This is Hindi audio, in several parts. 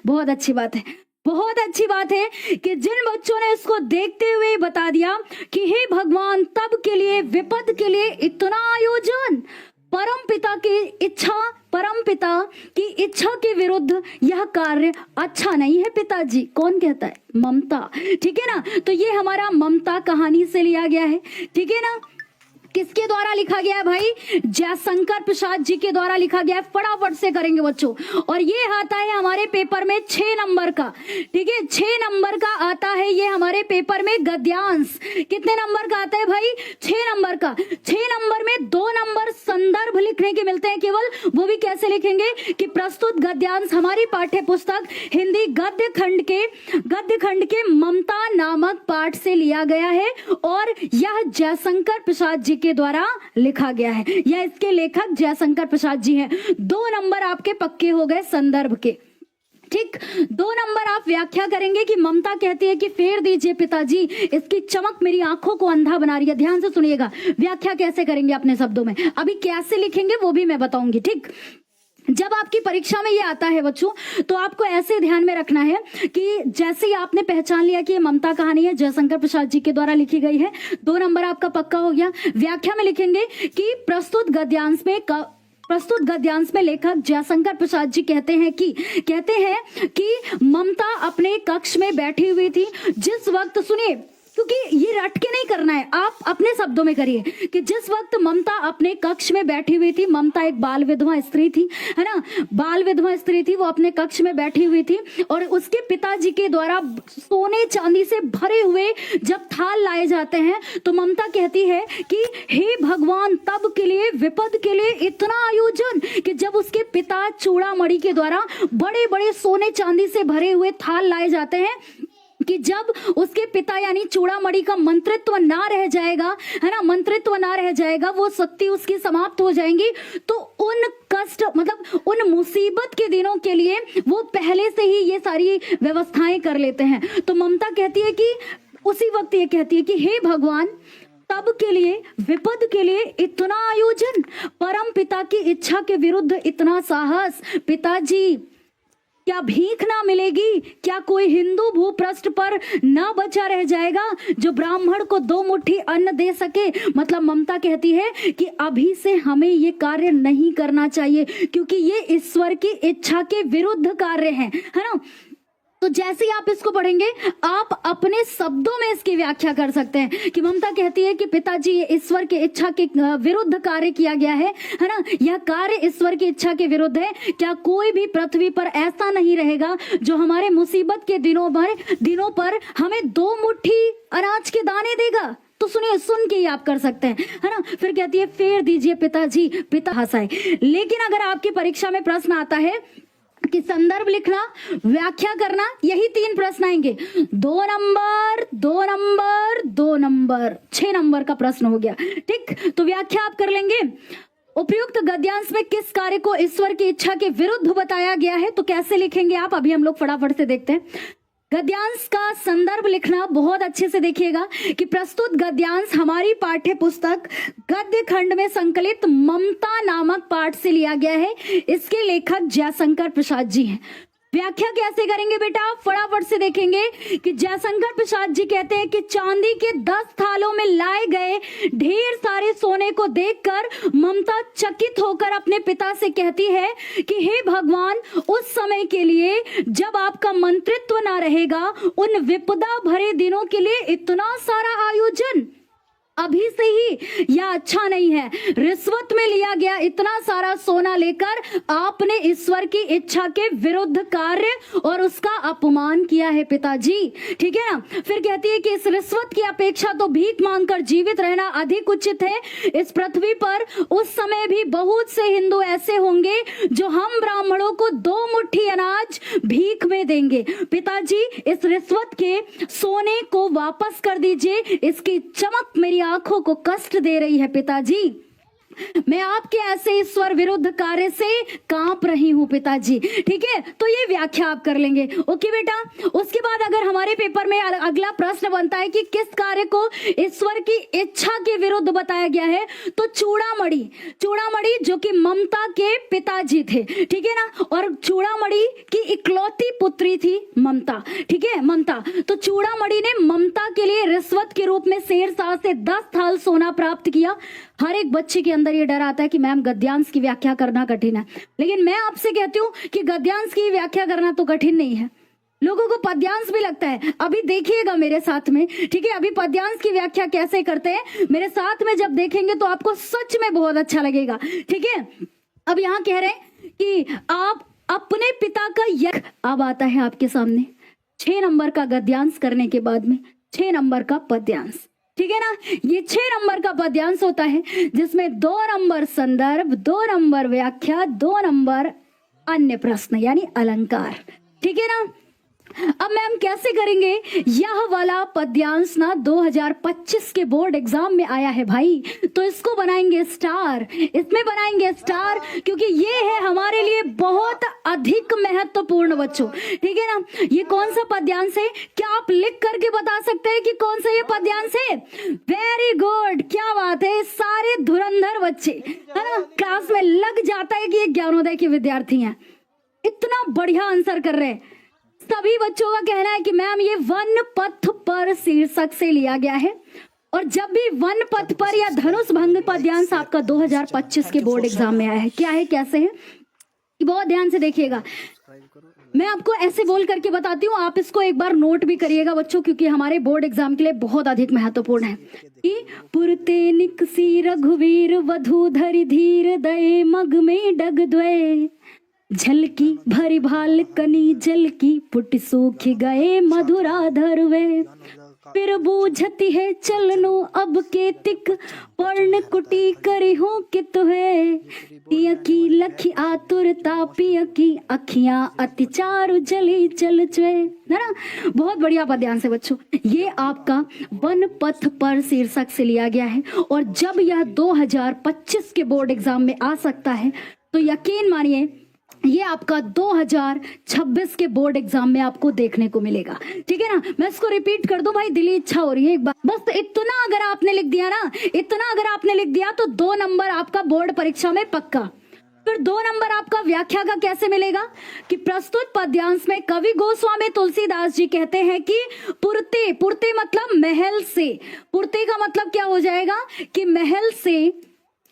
बहुत अच्छी बात है, बहुत अच्छी बात है कि जिन बच्चों ने इसको देखते हुए बता दिया कि हे भगवान तब के लिए विपद के लिए इतना आयोजन, परम पिता की इच्छा, परम पिता की इच्छा के विरुद्ध यह कार्य अच्छा नहीं है पिताजी। कौन कहता है? ममता। ठीक है ना, तो ये हमारा ममता कहानी से लिया गया है। ठीक है ना, किसके द्वारा लिखा गया है भाई? जयशंकर प्रसाद जी के द्वारा लिखा गया है। फटाफट से करेंगे बच्चों, और ये आता है हमारे पेपर में 6 नंबर का। ठीक है, 6 नंबर का आता है ये हमारे पेपर में गद्यांश। कितने नंबर का आता है भाई? 6 नंबर का। 6 नंबर में 2 नंबर संदर्भ लिखने के मिलते हैं केवल, वो भी कैसे लिखेंगे कि प्रस्तुत गद्यांश हमारी पाठ्य पुस्तक हिंदी गद्य खंड के ममता नामक पाठ से लिया गया है, और यह जयशंकर प्रसाद जी के द्वारा लिखा गया है, या इसके लेखक जयशंकर प्रसाद जी हैं। 2 नंबर आपके पक्के हो गए संदर्भ के। ठीक, 2 नंबर आप व्याख्या करेंगे कि ममता कहती है कि फेर दीजिए पिताजी, इसकी चमक मेरी आंखों को अंधा बना रही है। ध्यान से सुनिएगा, व्याख्या कैसे करेंगे अपने शब्दों में, अभी कैसे लिखेंगे वो भी मैं बताऊंगी। ठीक, जब आपकी परीक्षा में ये आता है बच्चों, तो आपको ऐसे ध्यान में रखना है कि जैसे ही आपने पहचान लिया कि ये ममता कहानी है, जयशंकर प्रसाद जी के द्वारा लिखी गई है, 2 नंबर आपका पक्का हो गया। व्याख्या में लिखेंगे कि प्रस्तुत गद्यांश में लेखक जयशंकर प्रसाद जी कहते हैं कि ममता अपने कक्ष में बैठी हुई थी जिस वक्त, सुनिए क्योंकि ये रट के नहीं करना है, आप अपने शब्दों में करिए कि जिस वक्त ममता अपने कक्ष में बैठी हुई थी, ममता एक बाल विधवा स्त्री थी, है ना, बाल विधवा स्त्री थी, वो अपने कक्ष में बैठी हुई थी, और उसके पिताजी के द्वारा सोने चांदी से भरे हुए जब थाल लाए जाते हैं, तो ममता कहती है कि हे भगवान तब के लिए विपद के लिए इतना आयोजन, कि जब उसके पिता चूड़ामणि के द्वारा बड़े बड़े सोने चांदी से भरे हुए थाल लाए जाते हैं, कि जब उसके पिता यानी चूड़ामणि का मंत्रित्व ना रह जाएगा, है ना, मंत्रित्व ना रह जाएगा, वो शक्ति उसकी समाप्त हो जाएंगी, तो उन कष्ट मतलब उन मुसीबत के दिनों के लिए वो पहले से ही ये सारी व्यवस्थाएं कर लेते हैं। तो ममता कहती है कि उसी वक्त ये कहती है कि हे भगवान तब के लिए विपद के लिए इतना आयोजन, परम पिता की इच्छा के विरुद्ध इतना साहस, पिताजी क्या भीख ना मिलेगी? क्या कोई हिंदू भूपृष्ठ पर ना बचा रह जाएगा जो ब्राह्मण को 2 मुट्ठी अन्न दे सके? मतलब ममता कहती है कि अभी से हमें ये कार्य नहीं करना चाहिए, क्योंकि ये ईश्वर की इच्छा के विरुद्ध कार्य है ना। तो जैसे ही आप इसको पढ़ेंगे, आप अपने शब्दों में इसकी व्याख्या कर सकते हैं कि ममता कहती है कि पिताजी ये ईश्वर की इच्छा के विरुद्ध कार्य किया गया है ना, यह कार्य ईश्वर की इच्छा के विरुद्ध है। क्या कोई भी पृथ्वी पर ऐसा नहीं रहेगा जो हमारे मुसीबत के दिनों पर हमें 2 मुट्ठी अनाज के दाने देगा? तो सुनिए, सुन के ही आप कर सकते हैं, है ना। फिर कहती है फेर दीजिए पिताजी, पिता हंसाए। लेकिन अगर आपकी परीक्षा में प्रश्न आता है कि संदर्भ लिखना, व्याख्या करना, यही 3 प्रश्न आएंगे, 2 नंबर 2 नंबर 2 नंबर, 6 नंबर का प्रश्न हो गया। ठीक, तो व्याख्या आप कर लेंगे। उपयुक्त गद्यांश में किस कार्य को ईश्वर की इच्छा के विरुद्ध बताया गया है, तो कैसे लिखेंगे आप, अभी हम लोग फटाफट से देखते हैं। गद्यांश का संदर्भ लिखना बहुत अच्छे से देखिएगा कि प्रस्तुत गद्यांश हमारी पाठ्य पुस्तक गद्य खंड में संकलित ममता नामक पाठ से लिया गया है। इसके लेखक जयशंकर प्रसाद जी हैं। व्याख्या कैसे करेंगे बेटा, फटाफट से देखेंगे कि जयशंकर प्रसाद जी कहते हैं कि चांदी के 10 थालों में लाए गए ढेर सारे सोने को देखकर ममता चकित होकर अपने पिता से कहती है कि हे भगवान उस समय के लिए जब आपका मंत्रित्व ना रहेगा, उन विपदा भरे दिनों के लिए इतना सारा आयोजन अभी से ही यह अच्छा नहीं है। रिश्वत में लिया गया इतना सारा सोना लेकर आपने ईश्वर की इच्छा के विरुद्ध कार्य और उसका अपमान किया है पिताजी। ठीक है ना। फिर कहती है कि इस रिश्वत की अपेक्षा तो भीख मांगकर जीवित रहना अधिक उचित है। इस पृथ्वी पर उस समय भी बहुत से हिंदू ऐसे होंगे जो हम ब्राह्मणों को 2 मुट्ठी अनाज भीख में देंगे। पिताजी इस रिश्वत के सोने को वापस कर दीजिए, इसकी चमक मेरी आंखों को कष्ट दे रही है पिताजी। मैं आपके ऐसे ईश्वर विरुद्ध कार्य से कांप रही हूं पिताजी। ठीक है, तो ये व्याख्या आप कर लेंगे। ओके बेटा, उसके बाद अगर हमारे पेपर में अगला प्रश्न बनता है कि किस कार्य को ईश्वर की इच्छा के विरुद्ध बताया गया है, तो चूड़ामणि, चूड़ामणि जो कि ममता के पिताजी थे, ठीक है ना, और चूड़ामणि की इकलौती पुत्री थी ममता। ठीक है, ममता, तो चूड़ामणि ने ममता के लिए रिश्वत के रूप में शेरशाह से 10 थाल सोना प्राप्त किया। हर एक बच्चे के अंदर ये डर आता है कि मैम गद्यांश की व्याख्या करना कठिन है, लेकिन मैं आपसे कहती हूँ कि गद्यांश की व्याख्या करना तो कठिन नहीं है, लोगों को पद्यांश भी लगता है। अभी देखिएगा मेरे साथ में, ठीक है, अभी पद्यांश की व्याख्या कैसे करते हैं मेरे साथ में जब देखेंगे तो आपको सच में बहुत अच्छा लगेगा। ठीक है, अब यहाँ कह रहे हैं कि आप अपने पिता का यज्ञ, अब आता है आपके सामने 6 नंबर का गद्यांश करने के बाद में 6 नंबर का पद्यांश। ठीक है ना, ये 6 नंबर का पद्यांश होता है जिसमें 2 नंबर संदर्भ, 2 नंबर व्याख्या, 2 नंबर अन्य प्रश्न यानी अलंकार। ठीक है ना, अब मैम कैसे करेंगे? यह वाला पद्यांश ना 2025 के बोर्ड एग्जाम में आया है भाई, तो इसको बनाएंगे स्टार, इसमें बनाएंगे स्टार, क्योंकि ये है हमारे लिए बहुत अधिक महत्वपूर्ण बच्चों। ठीक है ना, ये कौन सा पद्यांश है? क्या आप लिख करके बता सकते हैं कि कौन सा ये पद्यांश है? वेरी गुड, क्या बात है, सारे धुरंधर बच्चे है ना, क्लास में लग जाता है कि ये ज्ञानोदय के विद्यार्थी हैं, इतना बढ़िया आंसर कर रहे हैं। सभी बच्चों का कहना है कि मैम ये वन पथ पर शीर्षक से लिया गया है, और जब भी वन पथ पर या धनुष भंग पद्यांश आपका 2025 के बोर्ड एग्जाम में आया है, क्या है कैसे है, बहुत ध्यान से देखिएगा। मैं आपको ऐसे बोल करके बताती हूँ, आप इसको एक बार नोट भी करिएगा बच्चों, क्योंकि हमारे बोर्ड एग्जाम के लिए बहुत अधिक महत्वपूर्ण है। कि पुरते निकसी रघुवीर वधु धरि धीर दये मग में डग द्वय, झलकी भरी भाल कनी जल की पुट सूख गए मधुरा धरवे, फिर बूझती है चलनो अब के तिक पर्ण कुटी करी हो कित है, पिय की लखी आतुरता पिय की अखियां अति चारु जली चल चुए, है ना। बहुत बढ़िया पद्यांश है बच्चों, ये आपका वन पथ पर शीर्षक से लिया गया है, और जब यह 2025 के बोर्ड एग्जाम में आ सकता है तो यकीन मानिए ये आपका 2026 के बोर्ड एग्जाम में आपको देखने को मिलेगा। ठीक है ना, मैं इसको रिपीट कर दूं भाई, दिली इच्छा हो रही है एक बार, बस इतना अगर आपने लिख दिया ना, इतना अगर आपने लिख दिया तो 2 नंबर आपका बोर्ड परीक्षा में पक्का। फिर 2 नंबर आपका व्याख्या का कैसे मिलेगा कि प्रस्तुत पद्यांश में कवि गोस्वामी तुलसीदास जी कहते हैं कि पुरते, पुरते मतलब महल से, पुरते का मतलब क्या हो जाएगा कि महल से,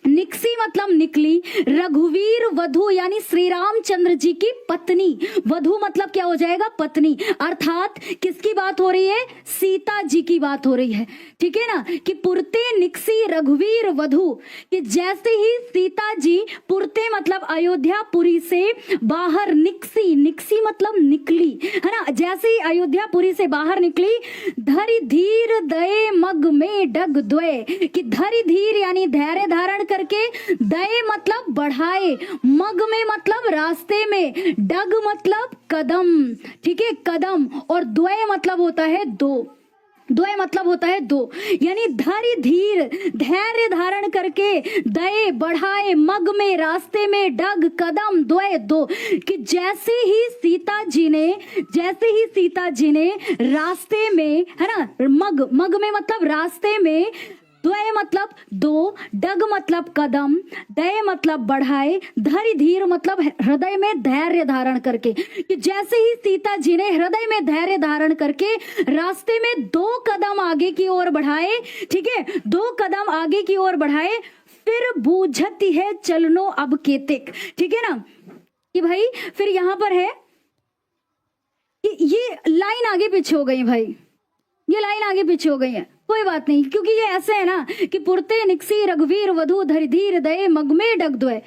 निकसी मतलब निकली, रघुवीर वधु यानी श्री रामचंद्र जी की पत्नी, वधु मतलब क्या हो जाएगा पत्नी, अर्थात किसकी बात हो रही है? सीता जी की बात हो रही है। ठीक है ना, कि पुरते निकसी रघुवीर वधु, कि जैसे ही सीता जी पुरते मतलब अयोध्यापुरी से बाहर, निकसी, निकसी मतलब निकली, है ना, जैसे ही अयोध्यापुरी से बाहर निकली, धरि धीर दये मग में डग द्वय, कि धरि धीर यानी धैर्य धारण करके, दये मतलब बढ़ाए, मग में मतलब रास्ते में, डग मतलब कदम, ठीक है, कदम, और द्वय मतलब होता है 2, द्वय मतलब होता है 2, यानी धरि धीर धैर्य धारण करके, दये बढ़ाए, मग में रास्ते में, डग कदम, द्वय 2, कि जैसे ही सीता जी ने, जैसे ही सीता जी ने रास्ते में, है ना, मग, मग में मतलब रास्ते में, द्वय मतलब 2, डग मतलब कदम, दय मतलब बढ़ाए, धरि धीर मतलब हृदय में धैर्य धारण करके, कि जैसे ही सीता जी ने हृदय में धैर्य धारण करके रास्ते में 2 कदम आगे की ओर बढ़ाए, ठीक है, 2 कदम आगे की ओर बढ़ाए, फिर बूझती है चलनो अब केतिक। ठीक है ना, कि भाई फिर यहां पर है कि ये लाइन आगे पीछे हो गई भाई, ये लाइन आगे पीछे हो गई है, कोई बात नहीं, क्योंकि ये ऐसे है ना कि पुरते निकसी रघुवीर वधु धरि धीर दये मग में डग द्वय,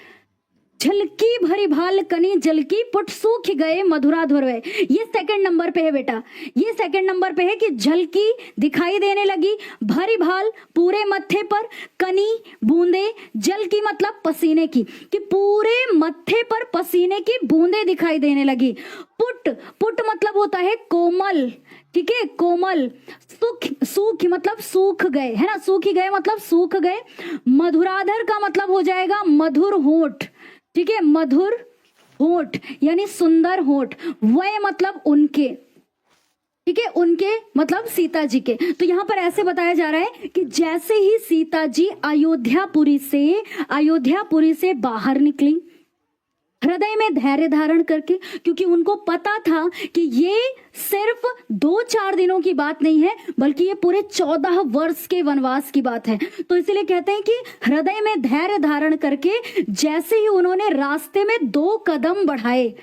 झलकी भरी भाल कनी जलकी पुट सूख गए मधुराधुर वे। ये सेकंड नंबर पे है बेटा, ये सेकंड नंबर पे है कि झलकी दिखाई देने लगी, भरी भाल पूरे मत्थे पर, कनी बूंदे, जल की मतलब पसीने की, कि पूरे मत्थे पर पसीने की बूंदे दिखाई देने लगी। पुट, पुट मतलब होता है कोमल, ठीक है, कोमल। सूख मतलब सूख गए, है ना, सूख गए मतलब सूख गए। मधुराधर का मतलब हो जाएगा मधुर होठ, ठीक है, मधुर होठ यानी सुंदर होठ। वह मतलब उनके, ठीक है, उनके मतलब सीता जी के। तो यहां पर ऐसे बताया जा रहा है कि जैसे ही सीता जी अयोध्यापुरी से बाहर निकली, हृदय में धैर्य धारण करके, क्योंकि उनको पता था कि ये सिर्फ 2-4 दिनों की बात नहीं है, बल्कि ये पूरे 14 वर्ष के वनवास की बात है। तो इसलिए कहते हैं कि हृदय में धैर्य धारण करके जैसे ही उन्होंने रास्ते में 2 कदम बढ़ाए,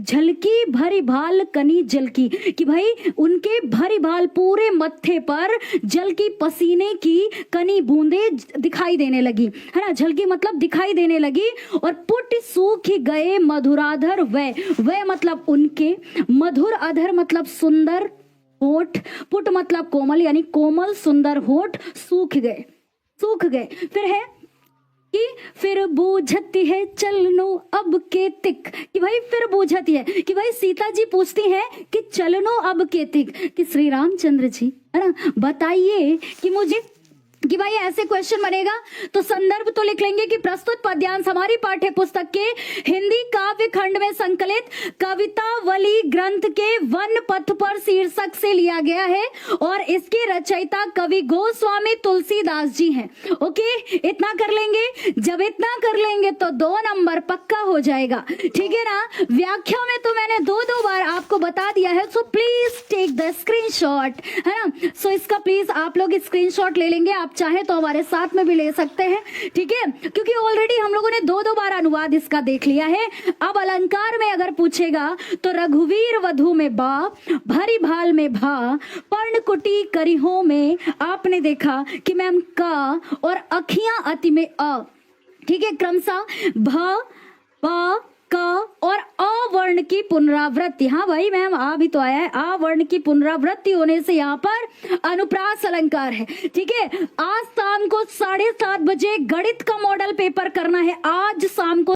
झलकी भरी भाल कनी जलकी, कि भाई उनके भरी भाल पूरे मत्थे पर जल की पसीने की कनी बूंदे दिखाई देने लगी, है ना, झलकी मतलब दिखाई देने लगी। और पुट सूख गए मधुराधर वह मतलब उनके, मधुर अधर मतलब सुंदर होठ, पुट मतलब कोमल यानी कोमल सुंदर होठ सूख गए। फिर है कि फिर बूझती है चलनो अब के तिक, कि भाई फिर बूझती है, कि भाई सीता जी पूछती हैं कि चलनो अब के तिक, कि श्री रामचंद्र जी, है ना, बताइए कि मुझे, कि भाई ऐसे क्वेश्चन बनेगा तो संदर्भ तो लिख लेंगे कि प्रस्तुत पद्यांश हमारी पाठ्य पुस्तक के हिंदी काव्य खंड में संकलित कवितावली ग्रंथ के वन पथ पर शीर्षक से लिया गया है और इसके रचयिता कवि गोस्वामी तुलसीदास जी हैं। ओके, इतना कर लेंगे। जब इतना कर लेंगे तो 2 नंबर पक्का हो जाएगा, ठीक है ना। व्याख्या में तो मैंने 2 बार आपको बता दिया है, so please take the screenshot, है ना। सो इसका प्लीज आप लोग स्क्रीनशॉट ले लेंगे, आप चाहे तो हमारे साथ में भी ले सकते हैं, ठीक है, क्योंकि ऑलरेडी हम लोगों ने 2 बार अनुवाद इसका देख लिया है। अब अलंकार में अगर पूछेगा तो रघुवीर वधु में बा, भरी भाल में भा, पर्णकुटी करिहों में आपने देखा कि मैम का और अखियां अति में अ, ठीक है, क्रमशः भ, प, क और अ वर्ण की पुनरावृत्ति। हाँ भाई मैम आ भी तो आया है, आ वर्ण की पुनरावृत्ति होने से यहाँ पर अनुप्रास अलंकार है, ठीक है। आज शाम को 7:30 बजे गणित का मॉडल पेपर करना है, आज शाम को